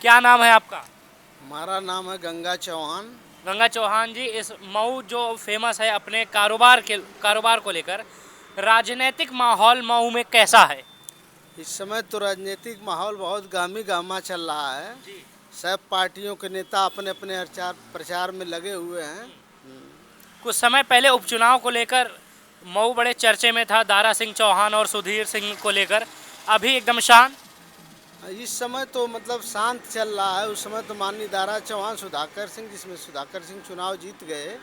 क्या नाम है आपका? हमारा नाम है गंगा चौहान। गंगा चौहान जी, इस मऊ जो फेमस है अपने कारोबार को लेकर, राजनीतिक माहौल मऊ में कैसा है? इस समय तो राजनीतिक माहौल बहुत गामी गामा चल रहा है। जी। सब पार्टियों के नेता अपने अपने प्रचार में लगे हुए हैं। कुछ समय पहले उपचुनाव को लेकर मऊ बड़े चर्चे में था, दारा सिंह चौहान और सुधीर सिंह को लेकर। अभी एकदम शांत। इस समय तो मतलब शांत चल रहा है। उस समय तो माननीय दारा चौहान सुधाकर सिंह, जिसमें सुधाकर सिंह चुनाव जीत गए।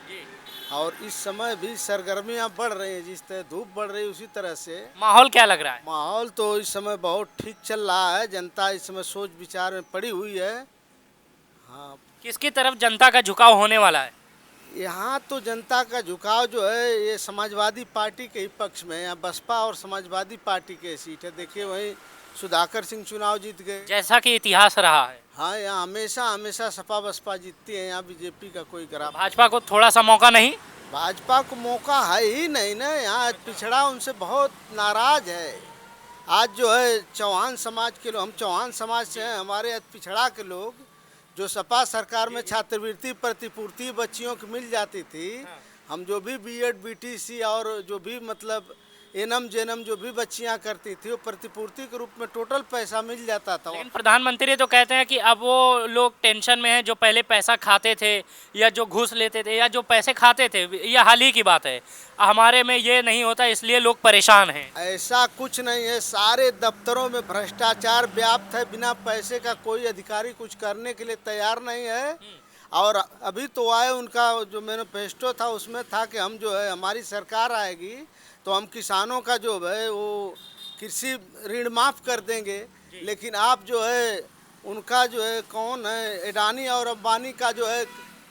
और इस समय भी सरगर्मियां बढ़ रही हैं, जिस तरह धूप बढ़ रही है उसी तरह से माहौल क्या लग रहा है? माहौल तो इस समय बहुत ठीक चल रहा है। जनता इस समय सोच विचार में पड़ी हुई है। हाँ, किसकी तरफ जनता का झुकाव होने वाला है? यहाँ तो जनता का झुकाव जो है ये समाजवादी पार्टी के ही पक्ष में है। यहाँ बसपा और समाजवादी पार्टी के सीट है। देखिए वहीं सुधाकर सिंह चुनाव जीत गए। जैसा कि इतिहास रहा है। हाँ, यहाँ हमेशा हमेशा सपा बसपा जीतती है। यहाँ बीजेपी का कोई ग्राफ। भाजपा को थोड़ा सा मौका नहीं? भाजपा को मौका है ही नहीं ना। यहाँ पिछड़ा उनसे बहुत नाराज है। आज जो है चौहान समाज के लोग, हम चौहान समाज से हैं, हमारे यहाँ पिछड़ा के लोग जो सपा सरकार में छात्रवृत्ति प्रतिपूर्ति बच्चियों की मिल जाती थी। हम जो भी बीएड बीटीसी और जो भी मतलब एनम जेनम जो भी बच्चियां करती थी वो प्रतिपूर्ति के रूप में टोटल पैसा मिल जाता था। लेकिन प्रधानमंत्री तो कहते हैं कि अब वो लोग टेंशन में हैं जो पहले पैसा खाते थे या जो घूस लेते थे या जो पैसे खाते थे। ये हाल ही की बात है। हमारे में ये नहीं होता, इसलिए लोग परेशान हैं। ऐसा कुछ नहीं है। सारे दफ्तरों में भ्रष्टाचार व्याप्त है। बिना पैसे का कोई अधिकारी कुछ करने के लिए तैयार नहीं है। और अभी तो आए उनका जो मैनिफेस्टो था उसमें था कि हम जो है हमारी सरकार आएगी तो हम किसानों का जो है वो कृषि ऋण माफ़ कर देंगे। लेकिन आप जो है उनका जो है कौन है अडानी और अंबानी का जो है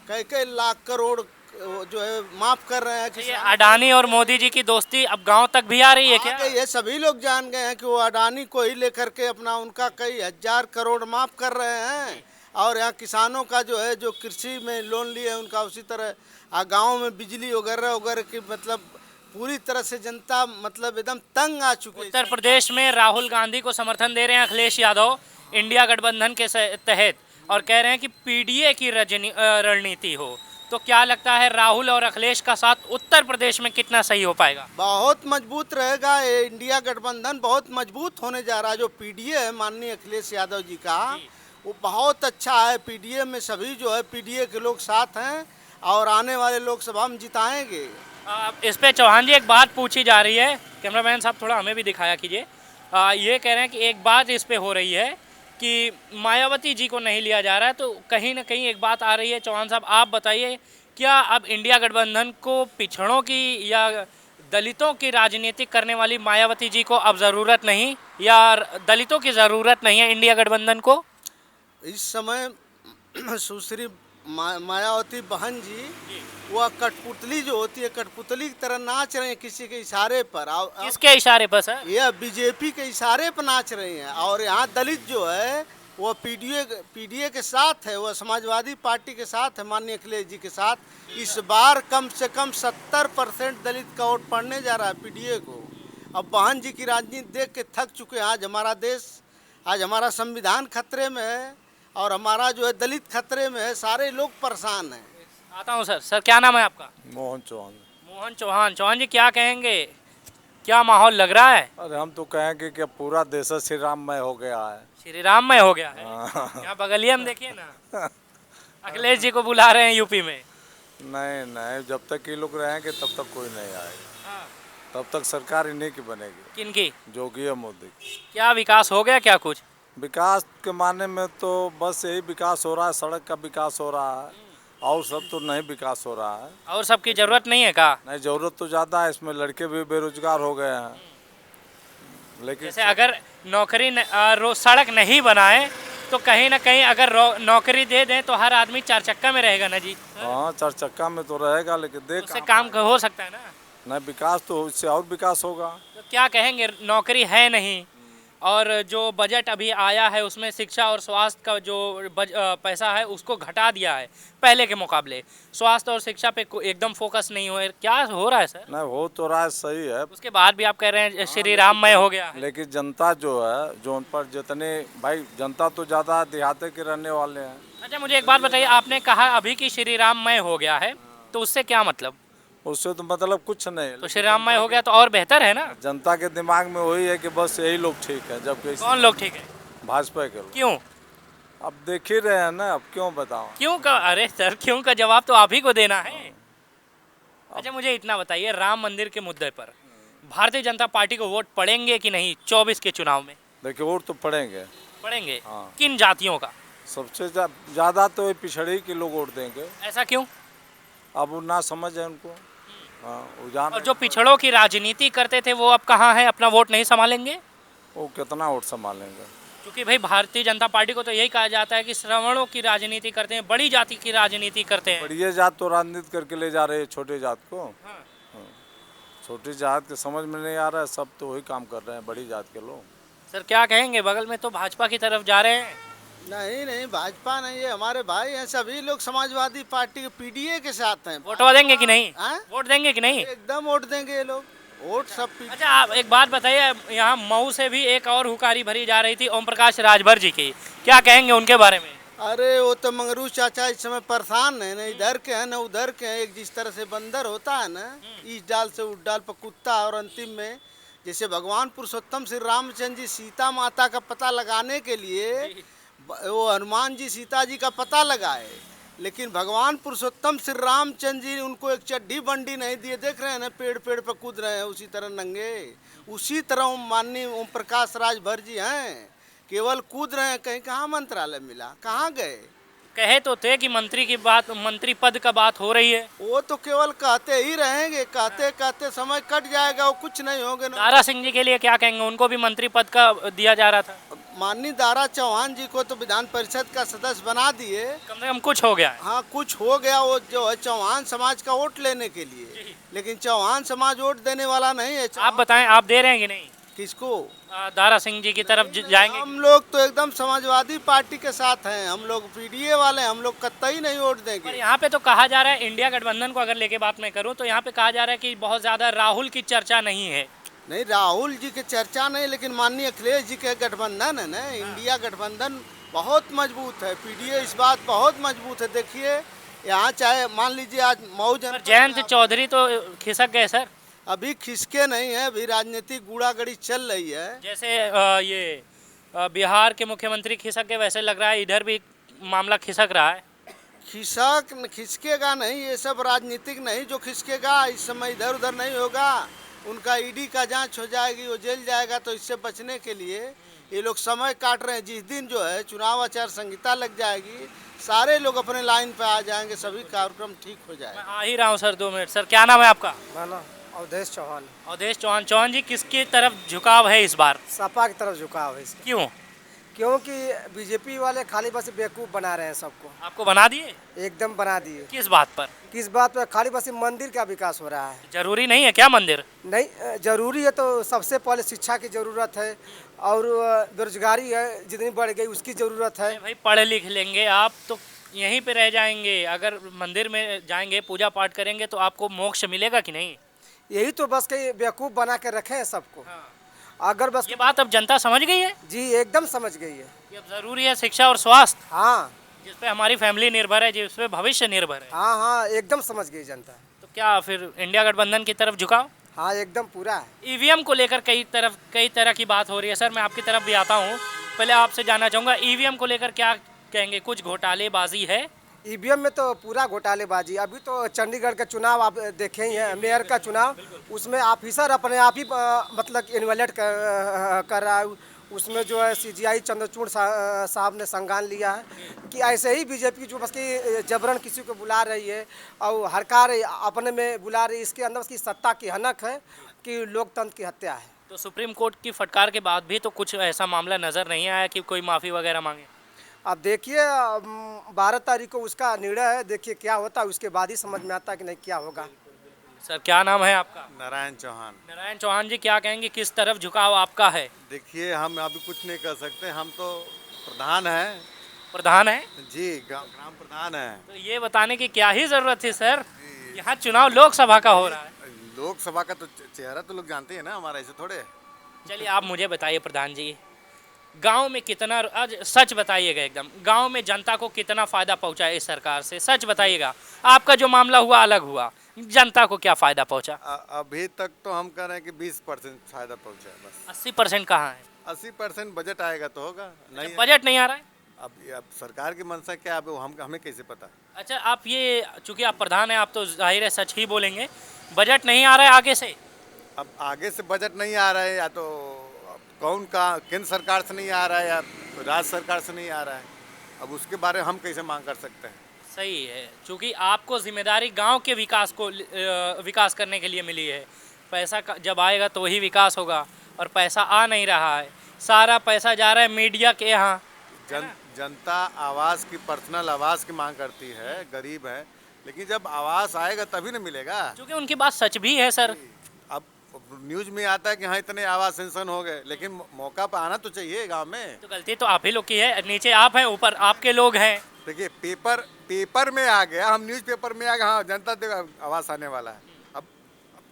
कई कई लाख करोड़ जो है माफ़ कर रहे हैं ये किसानों को। अडानी और मोदी जी की दोस्ती अब गांव तक भी आ रही है क्या? ये सभी लोग जान गए हैं कि वो अडानी को ही लेकर के अपना उनका कई हजार करोड़ माफ़ कर रहे हैं। और यहाँ किसानों का जो है जो कृषि में लोन लिए हैं उनका उसी तरह गाँव में बिजली वगैरह वगैरह की मतलब पूरी तरह से जनता मतलब एकदम तंग आ चुकी है। उत्तर प्रदेश में राहुल गांधी को समर्थन दे रहे हैं अखिलेश यादव इंडिया गठबंधन के तहत, और कह रहे हैं कि पीडीए की रणनीति हो। तो क्या लगता है राहुल और अखिलेश का साथ उत्तर प्रदेश में कितना सही हो पाएगा? बहुत मजबूत रहेगा। ये इंडिया गठबंधन बहुत मजबूत होने जा रहा है। जो पीडीए है माननीय अखिलेश यादव जी का, वो बहुत अच्छा है। पीडीए में सभी जो है पीडीए के लोग साथ हैं और आने वाले लोकसभा में जिताएंगे। इस पे चौहान जी एक बात पूछी जा रही है, कैमरामैन साहब थोड़ा हमें भी दिखाया कीजिए। ये कह रहे हैं कि एक बात इस पे हो रही है कि मायावती जी को नहीं लिया जा रहा है, तो कहीं ना कहीं एक बात आ रही है। चौहान साहब आप बताइए, क्या अब इंडिया गठबंधन को पिछड़ों की या दलितों की राजनीति करने वाली मायावती जी को अब ज़रूरत नहीं, या दलितों की ज़रूरत नहीं है इंडिया गठबंधन को? इस समय सुश्री मायावती बहन जी वह कठपुतली जो होती है कठपुतली की तरह नाच रहे हैं किसी के इशारे पर। किसके इशारे पर सर? यह बीजेपी के इशारे पर नाच रही हैं। और यहाँ दलित जो है वह पीडीए के साथ है, वह समाजवादी पार्टी के साथ है, माननीय अखिलेश जी के साथ। इस बार कम से कम 70% दलित का वोट पड़ने जा रहा है पीडीए को। अब बहन जी की राजनीति देख के थक चुके हैं। आज हमारा देश, आज हमारा संविधान खतरे में है और हमारा जो है दलित खतरे में है। सारे लोग परेशान हैं। आता हूँ सर। सर क्या नाम है आपका? मोहन चौहान। मोहन चौहान। चौहान जी क्या कहेंगे, क्या माहौल लग रहा है? अरे हम तो कहेंगे कि पूरा देश श्री राममय हो गया है। श्री राममय हो गया है। हाँ। यहाँ बगलिया में देखिए ना, अखिलेश जी को बुला रहे हैं यूपी में। नहीं नहीं, जब तक ये लोग रहेंगे तब तक कोई नहीं आएगा। तब तक सरकार इन्हीं की बनेगी। किनकी? जोगी और मोदी। क्या विकास हो गया क्या कुछ? विकास के माने में तो बस यही विकास हो रहा है, सड़क का विकास हो रहा है, और सब तो नहीं विकास हो रहा है। और सबकी जरूरत नहीं है का? नहीं, जरूरत तो ज़्यादा है। इसमें लड़के भी बेरोजगार हो गए हैं। लेकिन जैसे अगर नौकरी सड़क नहीं बनाए तो कहीं ना कहीं अगर नौकरी दे दें तो हर आदमी चार चक्का में रहेगा ना जी। हाँ, चार चक्का में तो रहेगा, लेकिन देख उससे काम हो सकता है ना। नहीं, विकास तो इससे और विकास होगा। तो क्या कहेंगे, नौकरी है नहीं और जो बजट अभी आया है उसमें शिक्षा और स्वास्थ्य का जो पैसा है उसको घटा दिया है पहले के मुकाबले। स्वास्थ्य और शिक्षा पे एकदम फोकस नहीं हो, क्या हो रहा है सर? नहीं हो तो रहा है, सही है। उसके बाद भी आप कह रहे हैं श्री राममय हो गया है। लेकिन जनता जो है, जो उन पर जितने भाई जनता तो ज़्यादा देहाते के रहने वाले हैं। अच्छा मुझे एक बात बताइए, आपने कहा अभी कि श्री राममय हो गया है, तो उससे क्या मतलब? उससे तो मतलब कुछ नहीं, तो श्री राममय हो गया तो और बेहतर है ना। जनता के दिमाग में वही है कि बस यही लोग ठीक है, जबकि कौन लोग ठीक है? भाजपा के लोग। क्यों? अब देख ही रहे हैं ना, अब क्यों बताऊं। क्यों का? अरे सर क्यों का जवाब तो आप ही को देना है। अच्छा मुझे इतना बताइए, राम मंदिर के मुद्दे पर भारतीय जनता पार्टी को वोट पड़ेंगे कि नहीं 24 के चुनाव में? देखिए वोट तो पड़ेंगे। पड़ेंगे? हाँ। किन जातियों का? सबसे ज़्यादा तो ये पिछड़ी के लोग वोट देंगे। ऐसा क्यों? अब वो ना समझ है उनको। हाँ, वो जान और जो पिछड़ों की राजनीति करते थे वो अब कहाँ हैं? अपना वोट नहीं संभालेंगे? वो कितना वोट संभालेंगे। क्योंकि भाई भारतीय जनता पार्टी को तो यही कहा जाता है कि श्रवणों की राजनीति करते हैं, बड़ी जाति की राजनीति करते हैं। बड़ी जात तो राजनीति करके ले जा रहे हैं छोटे जात को। हाँ। छोटी जात के समझ में नहीं आ रहा है, सब तो वही काम कर रहे हैं बड़ी जात के लोग। सर क्या कहेंगे, बगल में तो भाजपा की तरफ जा रहे हैं। नहीं नहीं, भाजपा नहीं है, हमारे भाई हैं, सभी लोग समाजवादी पार्टी के पीडीए के साथ हैं। वोट देंगे कि नहीं? हाँ? वोट देंगे कि नहीं? एकदम वोट देंगे ये लोग, वोट सब अच्छा आप एक बात बताइए, यहाँ मऊ से भी एक और हुकारी भरी जा रही थी ओम प्रकाश राजभर जी की, क्या कहेंगे उनके बारे में? अरे वो तो मंगरू चाचा इस समय परेशान है, न इधर के हैं न उधर के हैं। एक जिस तरह से बंदर होता है ना, इस डाल से उस डाल पर कुत्ता, और अंतिम में जैसे भगवान पुरुषोत्तम श्री रामचंद्र जी सीता माता का पता लगाने के लिए वो हनुमान जी सीता जी का पता लगाए, लेकिन भगवान पुरुषोत्तम श्री रामचंद्र जी उनको एक चड्ढी बंडी नहीं दिए। देख रहे हैं ना, पेड़ पेड़ पर कूद रहे हैं उसी तरह नंगे। उसी तरह माननीय ओम प्रकाश राजभर जी हैं, केवल कूद रहे हैं। कहीं कहाँ मंत्रालय मिला, कहाँ गए? कहे तो थे कि मंत्री की बात, मंत्री पद का बात हो रही है। वो तो केवल कहते ही रहेंगे, कहते कहते समय कट जाएगा, वो कुछ नहीं होगा ना। दारा सिंह जी के लिए क्या कहेंगे, उनको भी मंत्री पद का दिया जा रहा था। माननीय दारा चौहान जी को तो विधान परिषद का सदस्य बना दिए, कम से कम कुछ हो गया है। हाँ कुछ हो गया, वो जो है चौहान समाज का वोट लेने के लिए, लेकिन चौहान समाज वोट देने वाला नहीं है। आप बताएं, आप दे रहे हैं कि नहीं? किसको? दारा सिंह जी की तरफ जाएंगे? हम लोग तो एकदम समाजवादी पार्टी के साथ हैं, हम लोग पीडीए वाले, हम लोग कतई नहीं वोट पर देंगे। यहाँ पे तो कहा जा रहा है, इंडिया गठबंधन को अगर लेके बात मैं करूँ तो यहाँ पे कहा जा रहा है कि बहुत ज़्यादा राहुल की चर्चा नहीं है। नहीं, राहुल जी की चर्चा नहीं, लेकिन माननीय अखिलेश जी के गठबंधन है ना, इंडिया गठबंधन बहुत मजबूत है। पीडीए इस बात बहुत मजबूत है। देखिए यहाँ चाहे मान लीजिए आज मऊ पर जयंत चौधरी तो खिसक गए सर। अभी खिसके नहीं है, अभी राजनीतिक गुड़ागड़ी चल रही है। जैसे बिहार के मुख्यमंत्री खिसक गए, वैसे लग रहा है इधर भी मामला खिसक रहा है। खिसकेगा नहीं, ये सब राजनीतिक नहीं जो खिसकेगा। इस समय इधर उधर नहीं होगा, उनका ईडी का जांच हो जाएगी, वो जेल जाएगा। तो इससे बचने के लिए ये लोग समय काट रहे हैं। जिस दिन जो है चुनाव आचार संहिता लग जाएगी, सारे लोग अपने लाइन पे आ जाएंगे, सभी कार्यक्रम ठीक हो जाएगा। मैं आ ही रहा हूँ सर, 2 मिनट। सर क्या नाम है आपका? अवधेश चौहान। अवधेश चौहान। चौहान जी, किसकी तरफ झुकाव है इस बार? सपा की तरफ झुकाव है इसका। क्यों? क्योंकि बीजेपी वाले खाली बस बेवकूफ़ बना रहे हैं सबको। आपको बना दिए? एकदम बना दिए। किस बात पर? किस बात पर? खाली बस मंदिर का विकास हो रहा है। जरूरी नहीं है क्या मंदिर? नहीं जरूरी है, तो सबसे पहले शिक्षा की ज़रूरत है, और बेरोजगारी है जितनी बढ़ गई उसकी ज़रूरत है। भाई पढ़ लिख लेंगे आप तो यहीं पे रह जाएंगे, अगर मंदिर में जाएंगे पूजा पाठ करेंगे तो आपको मोक्ष मिलेगा कि नहीं? यही तो बस के बेवकूफ़ बना के रखे हैं सबको। अगर बस ये बात अब जनता समझ गई है जी एकदम समझ गई है कि अब ज़रूरी है शिक्षा और स्वास्थ्य, हाँ जिस पे हमारी फैमिली निर्भर है, जिस पे भविष्य निर्भर है। हाँ हाँ एकदम समझ गई जनता। तो क्या फिर इंडिया गठबंधन की तरफ झुकाओ? हाँ एकदम पूरा है। ईवीएम को लेकर कई तरह की बात हो रही है। सर मैं आपकी तरफ भी आता हूँ, पहले आपसे जानना चाहूँगा ईवीएम को लेकर क्या कहेंगे? कुछ घोटालेबाजी है? ईवीएम में तो पूरा घोटालेबाजी। अभी तो चंडीगढ़ का चुनाव आप देखे ही हैं, मेयर का चुनाव, उसमें ऑफिसर अपने आप ही मतलब इन्वॉल्व कर रहा है। उसमें जो है सीजीआई चंद्रचूड़ साहब ने संज्ञान लिया है कि ऐसे ही बीजेपी जो बस की जबरन किसी को बुला रही है और हरकार अपने में बुला रही है, इसके अंदर उसकी सत्ता की हनक है कि लोकतंत्र की हत्या है। तो सुप्रीम कोर्ट की फटकार के बाद भी तो कुछ ऐसा मामला नज़र नहीं आया कि कोई माफ़ी वगैरह मांगे। अब देखिए 12 तारीख को उसका निर्णय है, देखिए क्या होता है, उसके बाद ही समझ में आता है कि नहीं क्या होगा। सर क्या नाम है आपका? नारायण चौहान। नारायण चौहान जी, क्या कहेंगे, किस तरफ झुकाव आपका है? देखिए, हम अभी कुछ नहीं कर सकते, हम तो प्रधान हैं प्रधान है जी, ग्राम प्रधान हैं। तो ये बताने की क्या ही जरूरत थी सर, यहाँ चुनाव लोकसभा का हो रहा है। लोकसभा का तो चेहरा तो लोग जानते हैं ना, हमारा ऐसे थोड़े। चलिए आप मुझे बताइए प्रधान जी, गांव में कितना, आज सच बताइएगा एकदम, गांव में जनता को कितना फायदा पहुंचा है इस सरकार से, सच बताइएगा। आपका जो मामला हुआ अलग हुआ, जनता को क्या फायदा पहुंचा? अभी तक तो हम कह रहे हैं कि 20% फायदा पहुंचा है बस। 80% कहाँ है? 80% बजट आएगा तो होगा, नहीं है। बजट नहीं आ रहा है। अब सरकार की मंशा क्या है, अब हमें कैसे पता। अच्छा, आप ये, चूंकि आप प्रधान हैं, आप तो जाहिर है सच ही बोलेंगे, बजट नहीं आ रहा है आगे से। अब आगे से बजट नहीं आ रहा है, या तो अब कौन का केंद्र सरकार से नहीं आ रहा है या राज्य सरकार से नहीं आ रहा है, अब उसके बारे में हम कैसे मांग कर सकते हैं। सही है, क्योंकि आपको जिम्मेदारी गांव के विकास को विकास करने के लिए मिली है। पैसा जब आएगा तो ही विकास होगा, और पैसा आ नहीं रहा है, सारा पैसा जा रहा है मीडिया के यहाँ। जनता आवास की, पर्सनल आवास की मांग करती है, गरीब है, लेकिन जब आवास आएगा तभी ना मिलेगा। क्योंकि उनकी बात सच भी है सर। अब न्यूज में आता है कि हाँ इतने आवास सेंशन हो गए, लेकिन मौका पर आना तो चाहिए गांव में। तो गलती तो आप ही लोग की है, नीचे आप हैं, ऊपर आपके लोग हैं। देखिए, पेपर में आ गया, हम न्यूज पेपर में आ गए, हाँ जनता आवास आने वाला है, अब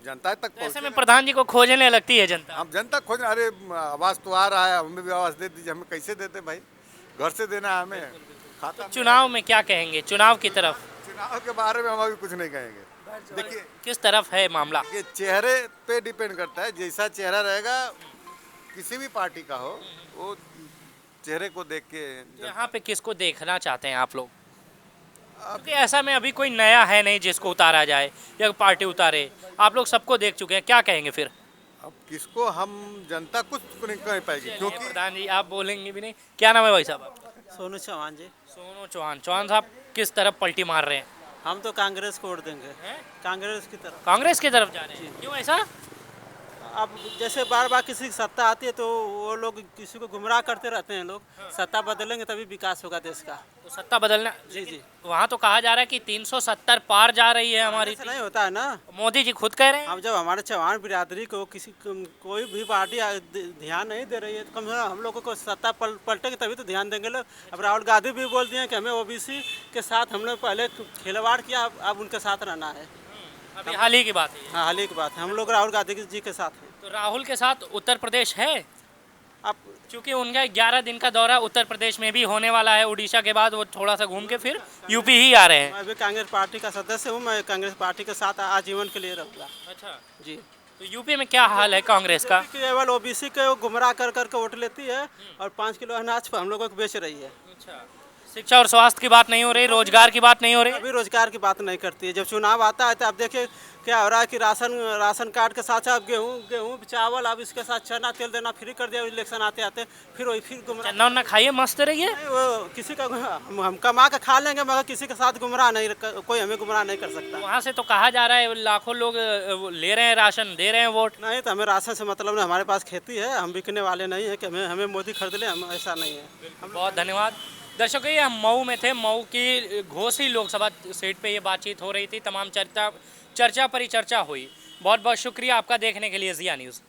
जनता तक तो ऐसे में पहुँचे। प्रधान जी को खोजने लगती है जनता। हम जनता खोज, अरे आवास तो आ रहा है, हमें भी आवास दे दीजिए। हमें कैसे देते भाई, घर से देना है हमें, खाता। चुनाव में क्या कहेंगे, चुनाव की तरफ चुनाव के बारे में हम अभी कुछ नहीं कहेंगे। देखिए, किस तरफ है मामला? ये चेहरे पे डिपेंड करता है, जैसा चेहरा रहेगा किसी भी पार्टी का हो, वो चेहरे को देख के। यहाँ पे किसको देखना चाहते हैं आप लोग? क्योंकि ऐसा में अभी कोई नया है नहीं जिसको उतारा जाए या पार्टी उतारे, आप लोग सबको देख चुके हैं, क्या कहेंगे फिर? अब किसको, हम जनता कुछ नहीं कह पाएगी, क्योंकि प्रधान जी आप बोलेंगे भी नहीं। क्या नाम है भाई साहब आपका? सोनू चौहान जी। सोनू चौहान। चौहान साहब, किस तरफ पलटी मार रहे हैं? हम तो कांग्रेस को वोट देंगे, हैं? कांग्रेस की तरफ। कांग्रेस की तरफ जा रहे हैं, क्यों ऐसा? अब जैसे बार बार किसी की सत्ता आती है तो वो लोग किसी को गुमराह करते रहते हैं लोग। सत्ता बदलेंगे तभी विकास होगा देश का। तो सत्ता बदलना, जी जी। वहाँ तो कहा जा रहा है कि 370 पार जा रही है हमारी। ऐसा नहीं होता है ना। मोदी जी खुद कह रहे हैं। अब जब हमारे चौहान बिरादरी को कोई भी पार्टी ध्यान नहीं दे रही है तो कम से कम हम लोगों को सत्ता पलटेगी तभी तो ध्यान देंगे लोग। अब राहुल गांधी भी बोल दिए कि हमें ओबीसी के साथ हमने पहले खिलवाड़ किया, अब उनके साथ रहना है। अभी हाल ही की बात है। हाँ, हाल ही की बात है, हम लोग राहुल गांधी जी के साथ हैं। तो राहुल के साथ उत्तर प्रदेश है, अब क्योंकि उनका 11 दिन का दौरा उत्तर प्रदेश में भी होने वाला है। उड़ीसा के बाद वो थोड़ा सा घूम के फिर यूपी ही आ रहे हैं। मैं भी कांग्रेस पार्टी का सदस्य हूँ, मैं कांग्रेस पार्टी के साथ आजीवन के लिए रहूँगा। अच्छा, जी। तो यूपी में क्या हाल है कांग्रेस का? केवल ओबीसी के वो गुमराह कर करके वोट लेती है और 5 किलो अनाज हम लोगों को बेच रही है। अच्छा, शिक्षा और स्वास्थ्य की बात नहीं हो रही, रोजगार की बात नहीं हो रही। अभी रोजगार की बात नहीं करती है। जब चुनाव आता है तो आप देखिए क्या हो रहा है कि राशन कार्ड के साथ साथ गेहूँ चावल, अब इसके साथ चना तेल देना फ्री कर दिया इलेक्शन आते आते। फिर वही फिर गुमराह। चन्ना उन्ना खाइए, मस्त रहिए। नहीं, वो किसी का हम कमा के खा लेंगे मगर किसी के साथ गुमराह नहीं, कोई हमें गुमराह नहीं कर सकता। वहाँ से तो कहा जा रहा है लाखों लोग ले रहे हैं राशन, दे रहे हैं वोट। नहीं, तो हमें राशन से मतलब नहीं, हमारे पास खेती है, हम बिकने वाले नहीं है कि हमें मोदी खरीद ले, हम ऐसा नहीं है। बहुत धन्यवाद दर्शकों, ये हम मऊ में थे। मऊ की घोसी लोकसभा सीट पे ये बातचीत हो रही थी, तमाम चर्चा परिचर्चा हुई। बहुत बहुत शुक्रिया आपका देखने के लिए ज़िया न्यूज़।